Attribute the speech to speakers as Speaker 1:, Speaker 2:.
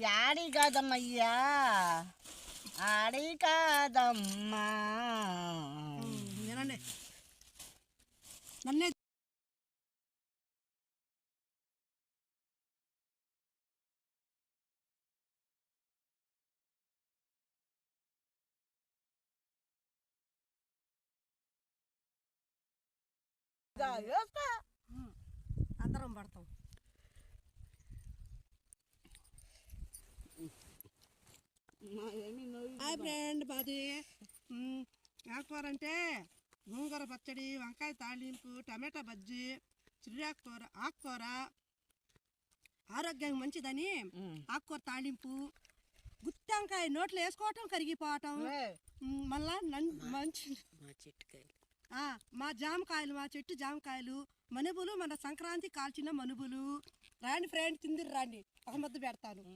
Speaker 1: యాడి కాదమ్మయ్యా ఆడి కాదమ్మా
Speaker 2: నేనండి నన్నే అందరం పడతాం. హాయ్ ఫ్రెండ్, మాది ఆకుకూర అంటే గోంగూర పచ్చడి, వంకాయ తాళింపు, టమాటా బజ్జీ, చిర్రాకూర ఆకుకూర ఆరోగ్యానికి మంచిదని ఆకుకూర తాళింపు, గుత్తి వంకాయ నోట్లో వేసుకోవటం కరిగిపోవటం, మళ్ళా మంచి మా జామకాయలు, మా చెట్టు జామకాయలు, మనుబులు, మన సంక్రాంతి కాల్చిన మనుబులు. రాండి ఫ్రెండ్, తిందిరు రాండి, ఒక ముద్ద పెడతాను.